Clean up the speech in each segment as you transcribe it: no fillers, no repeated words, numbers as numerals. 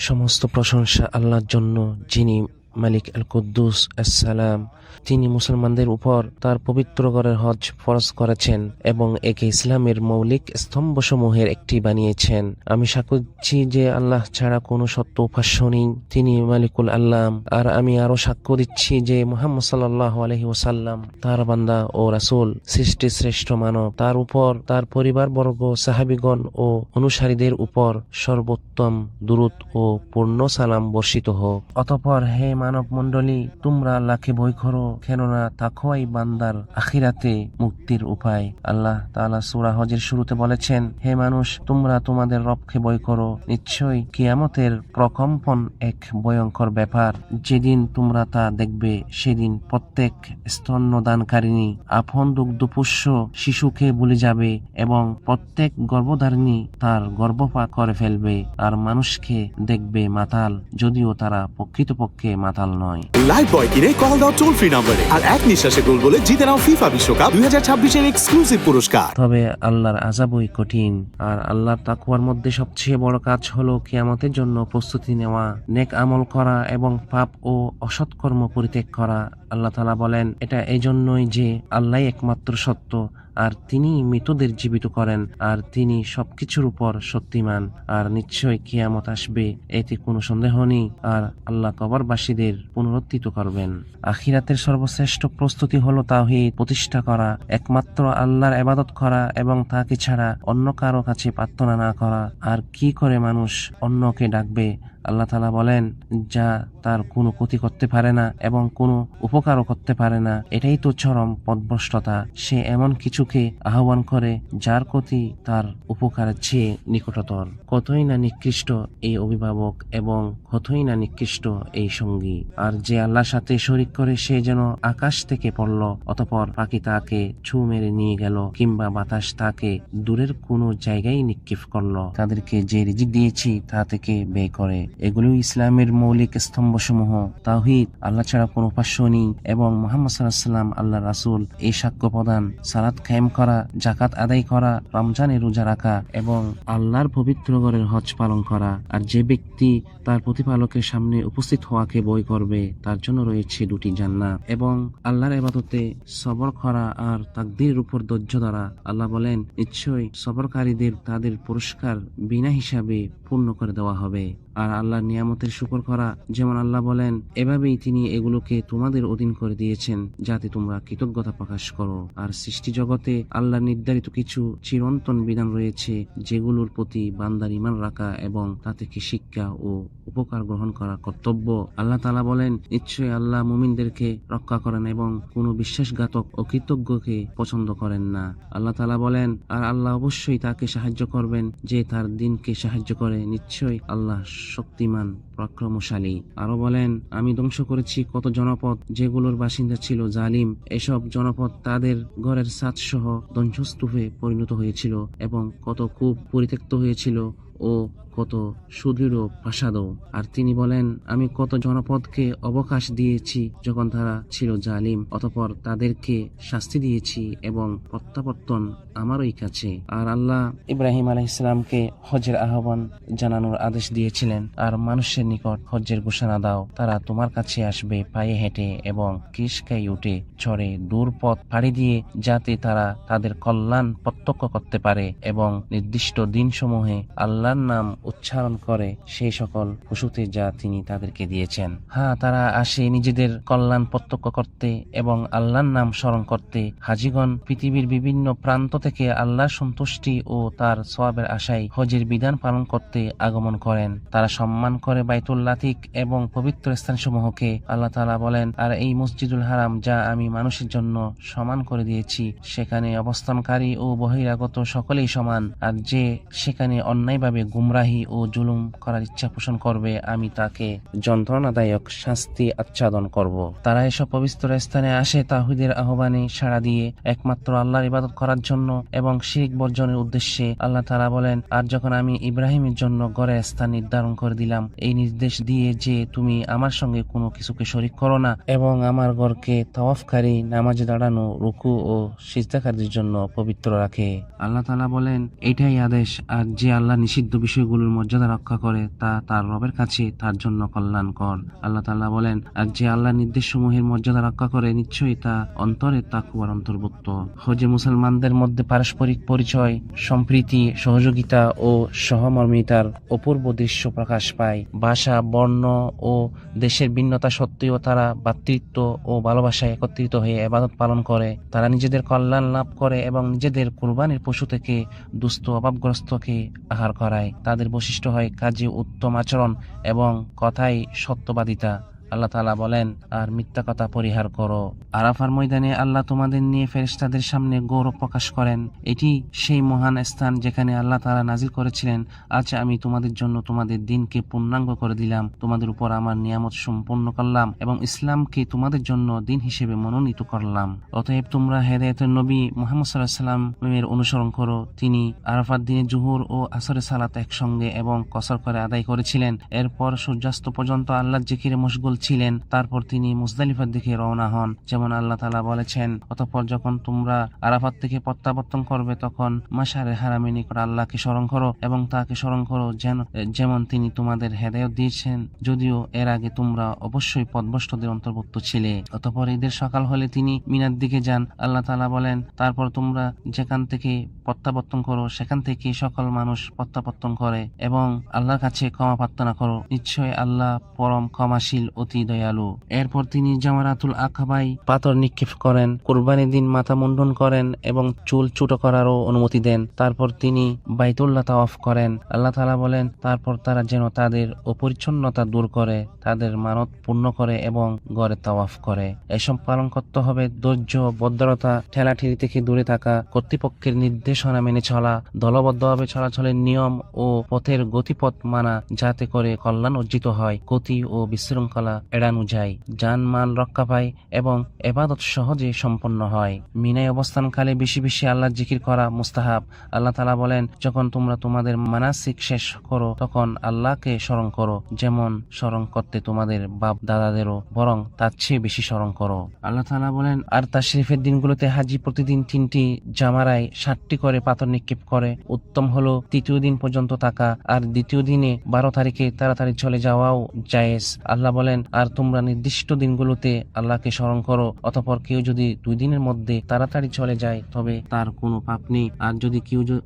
সমস্ত প্রশংসা আল্লাহর জন্য, যিনি মালিক আল কুদ্দুস আসসালাম। তিনি মুসলমানদের উপর তার পবিত্র ঘরের হজ ফরজ করেছেন এবং একে ইসলামের মৌলিক স্তম্ভসমূহের একটি বানিয়েছেন। আমি সাক্ষ্য দিচ্ছি যে আল্লাহ ছাড়া কোনো সত্য উপাস্য নেই, তিনি মালিকুল আল্লাম। আর আমি আরো সাক্ষ্য দিচ্ছি যে মুহাম্মদ সাল্লাল্লাহু আলাইহি ওয়াসাল্লাম তার বান্দা ও রাসূল, সৃষ্টির শ্রেষ্ঠ মানব। তার উপর, তার পরিবারবর্গ, সাহাবীগণ ও অনুসারীদের উপর সর্বোত্তম দুরূদ ও পূর্ণ সালাম বর্ষিত হোক। অতঃপর হে মানব মণ্ডলী, তোমরা আল্লাহকে ভয় করো, কেননা তাকওয়াই বান্দার আখিরাতে মুক্তির উপায়। আল্লাহ তাআলা সূরা হজের শুরুতে বলেছেন, হে মানুষ, তোমরা তোমাদের রবকে ভয় করো। নিশ্চয়ই কিয়ামতের প্রকম্পন এক ভয়ঙ্কর ব্যাপার। যেদিন তোমরা তা দেখবে, সেদিন প্রত্যেক স্তন্যদানকারিণী আপন দুগ্ধপোষ্য শিশুকে ভুলে যাবে এবং প্রত্যেক গর্ভধারিণী তার গর্ভপাত করে ফেলবে, আর মানুষকে দেখবে মাতাল, যদিও তারা প্রকৃতপক্ষে মাতাল নয়। লাইফ বয় কিনে কল দাও টোল ফ্রি নম্বরে, আর এক নিঃশ্বাসে গোল বলে জিতে নাও ফিফা বিশ্বকাপ 2026 এর এক্সক্লুসিভ পুরস্কার। তবে আল্লাহর আযাবই কঠিন। আর আল্লাহর তাকওয়ার মধ্যে সবচেয়ে বড় কাজ হলো কিয়ামতের জন্য প্রস্তুতি নেওয়া, নেক আমল করা এবং পাপ ও অসৎকর্ম পরিত্যাগ করা। আল্লাহ তাআলা বলেন, এটা এই জন্যই যে আল্লাহই একমাত্র সত্য, আর তিনি মৃতদের জীবিত করেন, আর তিনি সবকিছুর উপর শক্তিমান। আর নিশ্চয় কিয়ামত আসবে, এতে কোনো সন্দেহ নেই। আর আল্লাহ কবরবাসীদের পুনরুত্থিত করবেন। আখিরাতের সর্বশ্রেষ্ঠ প্রস্তুতি হলো তাওহীদ প্রতিষ্ঠা করা, একমাত্র আল্লাহর ইবাদত করা এবং তাকে ছাড়া অন্য কারো কাছে প্রার্থনা না করা। আর কি করে মানুষ অন্যকে ডাকবে? আল্লাহ তাআলা বলেন, যা তার কোনো ক্ষতি করতে পারে না এবং কোনো উপকারও করতে পারে না, এটাই তো চরম পথভ্রষ্টতা। সে এমন কিছুকে আহ্বান করে যার ক্ষতি তার উপকারের চেয়ে নিকটতর। কতই না নিকৃষ্ট এই অভিভাবক এবং কতই না নিকৃষ্ট এই সঙ্গী। আর যে আল্লাহর সাথে শরীক করে, সে যেন আকাশ থেকে পড়ল, অতঃপর পাখি তাকে ছু মেরে নিয়ে গেল, কিংবা বাতাস তাকে দূরের কোনো জায়গায় নিক্ষেপ করলো। তাদেরকে যে রিজিক দিয়েছি তা থেকে ব্যয় করে। এগুলো ইসলামের মৌলিক স্তম্ভসমূহ। তাওহীদ, আল্লাহ ছাড়া কোনো উপাস্য নেই, এবং মুহাম্মদ সাল্লাল্লাহু আলাইহি ওয়াসাল্লাম আল্লাহর রাসূল, এই সাক্ষ্য প্রদান, সালাত কায়েম করা, যাকাত আদায় করা, রমজানের রোজা রাখা এবং আল্লাহর পবিত্র ঘরের হজ পালন করা। আর যে ব্যক্তি তার প্রতিপালকের সামনে উপস্থিত হওয়াকে ভয় করবে, তার জন্য রয়েছে দুটি জান্নাত। এবং আল্লাহর ইবাদতে সবর করা আর তাকদীরের উপর ধৈর্য ধরা। আল্লাহ বলেন, নিশ্চয়ই সবরকারীদের তাদের পুরস্কার বিনা হিসাবে পূর্ণ করে দেওয়া হবে। আর আল্লাহর নিয়ামতের শুকর করা, যেমন আল্লাহ বলেন, এভাবেই তিনি এগুলোকে তোমাদের অধীন করে দিয়েছেন যাতে তোমরা কৃতজ্ঞতা প্রকাশ করো। আর সৃষ্টি জগতে আল্লাহর নির্ধারিত কিছু চিরন্তন বিধান রয়েছে, যেগুলোর প্রতি বান্দার ঈমান রাখা এবং তা থেকে শিক্ষা ও উপকার গ্রহণ করা কর্তব্য। আল্লাহ তাআলা বলেন, নিশ্চয়ই আল্লাহ মুমিনদেরকে রক্ষা করেন এবং কোনো বিশ্বাসঘাতক অকৃতজ্ঞকে পছন্দ করেন না। আল্লাহ তাআলা বলেন, আর আল্লাহ অবশ্যই তাকে সাহায্য করবেন যে তার দ্বীনকে সাহায্য করে। নিশ্চয়ই আল্লাহ শক্তিমান, পরাক্রমশালী। আরো বলেন, আমি ধ্বংস করেছি কত জনপদ যেগুলোর বাসিন্দা ছিল জালিম। এসব জনপদ তাদের ঘরের ছাদ সহ ধ্বংসস্তূপে পরিণত হয়েছিল এবং কত কূপ পরিত্যক্ত হয়েছিল ও কত সুদৃঢ় প্রাসাদও। আর তিনি বলেন, আমি কত জনপদকে অবকাশ দিয়েছি যখন তারা ছিল জালিম, অতঃপর তাদেরকে শাস্তি দিয়েছি এবং প্রত্যাবর্তন আমারই কাছে। আর আল্লাহ ইব্রাহিম আলাইহিস সালামকে হজের আহ্বান জানানোর আদেশ দিয়েছিলেন, আর মানুষের নিকট হজ্জের ঘোষণা দাও, তারা তোমার কাছে আসবে পায়ে হেঁটে এবং কিসকাই উঠে চড়ে দূর পথ পাড়ি দিয়ে, যাতে তারা তাদের কল্যাণ প্রত্যক্ষ করতে পারে এবং নির্দিষ্ট দিনসমূহে আল্লাহর নাম উচ্চারণ করে সেই সকল পশুতে যা তিনি তাদেরকে দিয়েছেন। হ্যাঁ, তারা আসে নিজেদের কল্যাণ প্রত্যক্ষ করতে এবং আল্লাহর নাম স্মরণ করতে। হাজিগণ পৃথিবীর বিভিন্ন প্রান্ত থেকে আল্লাহর সন্তুষ্টি ও তার সওয়াবের আশায় হজের বিধান পালন করতে আগমন করেন। তারা সম্মান করে বাইতুল আতিক এবং পবিত্র স্থানসমূহকে। আল্লাহ তাআলা বলেন, আর এই মসজিদুল হারাম যা আমি মানুষের জন্য সমান করে দিয়েছি, সেখানে অবস্থানকারী ও বহিরাগত সকলেই সমান। আর যে সেখানে অন্যায়ভাবে গুমরাহি ও জুলুম করার ইচ্ছা পোষণ করবে, আমি তাকে যন্ত্রণাদায়ক শাস্তি আচ্ছাদন করব। তারা এসব পবিত্র স্থানে আসে তাওহীদের আহ্বানে সাড়া দিয়ে একমাত্র আল্লাহর ইবাদত করার জন্য এবং শিরক বর্জনের উদ্দেশ্যে। আল্লাহ তাআলা বলেন, আর যখন আমি ইব্রাহিমের জন্য ঘরের স্থান নির্ধারণ করে দিলাম, এই নির্দেশ দিয়ে যে তুমি আমার সঙ্গে কোনো কিছুকে শরীক করো না এবং আমার ঘরকে তাওয়াফকারী, নামাজে দাঁড়ানো, রুকু ও সিজদাকারীদের জন্য পবিত্র রাখে। আল্লাহ তাআলা বলেন, এটাই আদেশ। আর যে আল্লাহ নিষিদ্ধ নিষিদ্ধ বিষয়গুলোর মর্যাদা রক্ষা করে তা তার রবের কাছে তার জন্য কল্যাণকর। আল্লাহ তাআলা বলেন, আর যে আল্লাহর নির্দেশসমূহের মর্যাদা রক্ষা করে নিশ্চয়ই তা অন্তরে তাকওয়ার অন্তর্ভুক্ত। হজে মুসলমানদের মধ্যে পারস্পরিক পরিচয়, সম্প্রীতি, সহযোগিতা ও সহমর্মিতার অপূর্ব দৃশ্য প্রকাশ পায়। ভাষা, বর্ণ ও দেশের ভিন্নতা সত্ত্বেও তারা ভ্রাতৃত্ব ও ভালোবাসায় একত্রিত হয়ে ইবাদত পালন করে। তারা নিজেদের কল্যাণ লাভ করে এবং নিজেদের কুরবানির পশু থেকে দুস্থ অভাবগ্রস্তকে আহার করায়। তাদের বৈশিষ্ট্য হয় কাজে উত্তম আচরণ এবং কথায় সত্যবাদিতা। আল্লাহ তাআলা বলেন, আর মিথ্যা কথা পরিহার করো। আরাফার ময়দানে আল্লাহ তোমাদের নিয়ে ফেরেশতাদের সামনে গৌরব প্রকাশ করেন। এটি সেই মহান স্থান যেখানে আল্লাহ তাআলা নাজিল করেছিলেন, আজ আমি তোমাদের জন্য তোমাদের দিনকে পূর্ণাঙ্গ করে দিলাম, তোমাদের উপর আমার নিয়ামত সম্পূর্ণ করলাম এবং ইসলামকে তোমাদের জন্য দিন হিসেবে মনোনীত করলাম। অতএব তোমরা হেদায়েতের নবী মুহাম্মদ সাল্লাল্লাহু আলাইহি ওয়াসাল্লামের অনুসরণ করো। তিনি আরাফার দিনে জুহুর ও আসরের সালাত একসঙ্গে এবং কসর করে আদায় করেছিলেন। এরপর সূর্যাস্ত পর্যন্ত আল্লাহর জিকিরে মশগুল ছিলেন। তারপর তিনি মুজদালিফার দিকে রওনা হন। যেমন আল্লাহ তাআলা বলেছেন, অতঃপর যখন তোমরা আরাফাত থেকে প্রত্যাবর্তন করবে তখন মাশারে হারামের নিকট আল্লাহকে স্মরণ করো এবং তাকে স্মরণ করো যেমন তিনি তোমাদের হেদায়েত দিয়েছেন, যদিও এর আগে তোমরা অবশ্যই পথভ্রষ্টদের অন্তর্ভুক্ত ছিলে। অতঃপর ঈদের সকাল হলে তিনি মিনার দিকে যান। আল্লাহ তাআলা বলেন, তারপর তোমরা যেখান থেকে প্রত্যাবর্তন করো সেখান থেকে সকল মানুষ প্রত্যাবর্তন করে এবং আল্লাহর কাছে ক্ষমা প্রার্থনা করো। নিশ্চয় আল্লাহ পরম ক্ষমাশীল, অতি দয়ালু। এরপর তিনি জামারাতুল আকাবায় পাথর নিক্ষেপ করেন, কুরবানির দিন মাথা মুন্ডন করেন এবং চুল ছোট করারও অনুমতি দেন। তারপর তিনি বাইতুল্লাহ তাওয়াফ করেন। আল্লাহ তাআলা বলেন, তারপর তারা যেন তাদের অপরিচ্ছন্নতা দূর করে, তাদের মানত পূর্ণ করে এবং গড়ে তাওয়াফ করে। এসব পালন করতে হবে ধৈর্য, ভদ্রতা, ঠেলাঠেলি থেকে দূরে থাকা, কর্তৃপক্ষের নির্দেশনা মেনে চলা, দলবদ্ধভাবে চলাচলের নিয়ম ও পথের গতিপথ মানা, যাতে করে কল্যাণ অর্জিত হয়, গতি ও বিশৃঙ্খলা এড়ানো যায়, জান-মাল রক্ষা পায় এবং ইবাদত সহজে সম্পন্ন হয়। মিনায় অবস্থানকালে বেশি বেশি আল্লাহর জিকির করা মুস্তাহাব। আল্লাহ তাআলা বলেন, যখন তোমরা তোমাদের মানাসিক শেষ করো তখন আল্লাহকে স্মরণ করো, যেমন স্মরণ করতে তোমাদের বাপ দাদাদেরও, বরং তার চেয়ে বেশি স্মরণ করো। আল্লাহ তাআলা বলেন, আর তাশরিফের দিনগুলোতে হাজি প্রতিদিন 3টি জামারায় 7টি করে পাথর নিক্ষেপ করে। উত্তম হলো তৃতীয় দিন পর্যন্ত থাকা, আর দ্বিতীয় দিনে 12 তারিখে তাড়াতাড়ি চলে যাওয়াও জায়েজ। আল্লাহ বলেন, আর তোমরা নির্দিষ্ট দিনগুলোতে আল্লাহকে স্মরণ করো। অতঃপর কেউ যদি 2 দিনের মধ্যে তাড়াতাড়ি চলে যায় তবে তার কোনো পাপ নেই, আর যদি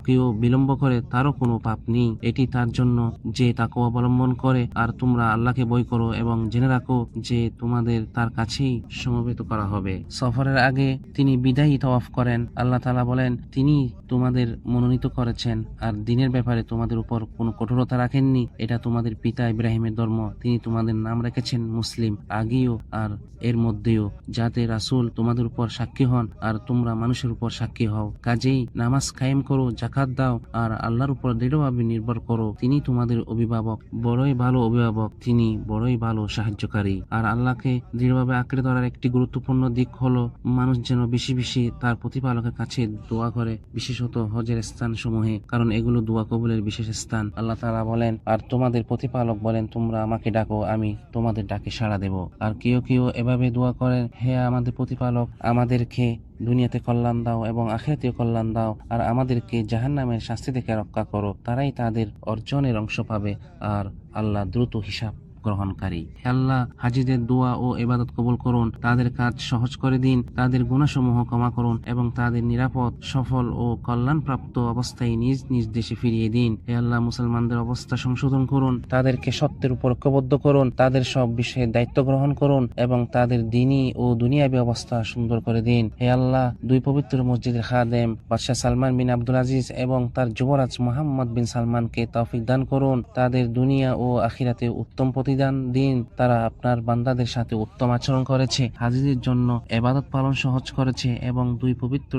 কেউ বিলম্ব করে তারও কোনো পাপ নেই। এটি তার জন্য যে তাকওয়া অবলম্বন করে। আর তোমরা আল্লাহকে ভয় করো এবং জেনে রাখো যে তোমাদের তার কাছেই সমবেত করা হবে। সফরের আগে তিনি বিদায়ী তাওয়াফ করেন। আল্লাহ তাআলা বলেন, তিনি তোমাদের মনোনীত করেছেন আর দিনের ব্যাপারে তোমাদের উপর কোনো কঠোরতা রাখেননি। এটা তোমাদের পিতা ইব্রাহিমের ধর্ম। তিনি তোমাদের নাম রেখেছেন মুসলিম আগেও আর এর মধ্যেও, যাতে রাসূল তোমাদের উপর সাক্ষী হন আর তোমরা মানুষের উপর সাক্ষী হও। কাজেই নামাজ কায়েম করো, যাকাত দাও আর আল্লাহর উপর দৃঢ়ভাবে নির্ভর করো। তিনি তোমাদের অভিভাবক, বড়ই ভালো অভিভাবক, তিনি বড়ই ভালো সাহায্যকারী। আর আল্লাহকে দৃঢ়ভাবে আঁকড়ে ধরার একটি গুরুত্বপূর্ণ দিক হলো মানুষ যেন বেশি বেশি তার প্রতিপালকের কাছে দোয়া করে, বিশেষত হজের স্থান সমূহে, কারণ এগুলো দোয়া কবুলের বিশেষ স্থান। আল্লাহ তাআলা বলেন, আর তোমাদের প্রতিপালক বলেন, তোমরা আমাকে ডাকো, আমি তোমাদের ডাকে সাড়া দেব। আর কেউ কেউ এভাবে দোয়া করেন, হে আমাদের প্রতিপালক, আমাদেরকে দুনিয়াতে কল্যাণ দাও এবং আখিরাতেও কল্যাণ দাও, আর আমাদেরকে জাহান্নামের শাস্তি থেকে রক্ষা করো। তারাই তাদের অর্জনের অংশ পাবে, আর আল্লাহ দ্রুত হিসাব গ্রহণকারী। আল্লাহ হাজিদের দোয়া ও ইবাদত কবুল করুন, তাদের কাজ সহজ করে দিন, তাদের গুনাহসমূহ ক্ষমা করুন এবং তাদের নিরাপদ, সফল ও কল্যাণপ্রাপ্ত অবস্থায় নিজ নিজ দেশে ফিরিয়ে দিন। হে আল্লাহ, মুসলমানদের অবস্থা সংশোধন করুন, তাদেরকে সত্যের উপর ঐক্যবদ্ধ করুন, তাদের সব বিষয়ে দায়িত্ব গ্রহণ করুন এবং তাদের দ্বীনি ও দুনিয়াবী অবস্থা সুন্দর করে দিন। হে আল্লাহ, 2 পবিত্র মসজিদের খাদেম বাদশাহ সালমান বিন আব্দুল আজিজ এবং তার যুবরাজ মুহাম্মদ বিন সালমানকে তৌফিক দান করুন। তাদের দুনিয়া ও আখিরাতে উত্তম প্রতিদান দিন। তারা আপনার বান্দাদের সাথে উত্তম আচরণ করেছে, হাজিদের জন্য ইবাদত পালন সহজ করেছে এবং 2 পবিত্র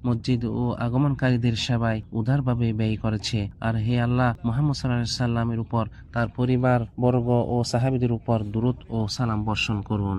মসজিদ ও আগমনকারীদের সেবায় উদারভাবে ব্যয় করেছে। আর হে আল্লাহ, মুহাম্মদ সাল্লাল্লাহু আলাইহি ওয়াসাল্লামের উপর, তার পরিবার বর্গ ও সাহাবীদের উপর দুরূদ ও সালাম বর্ষণ করুন।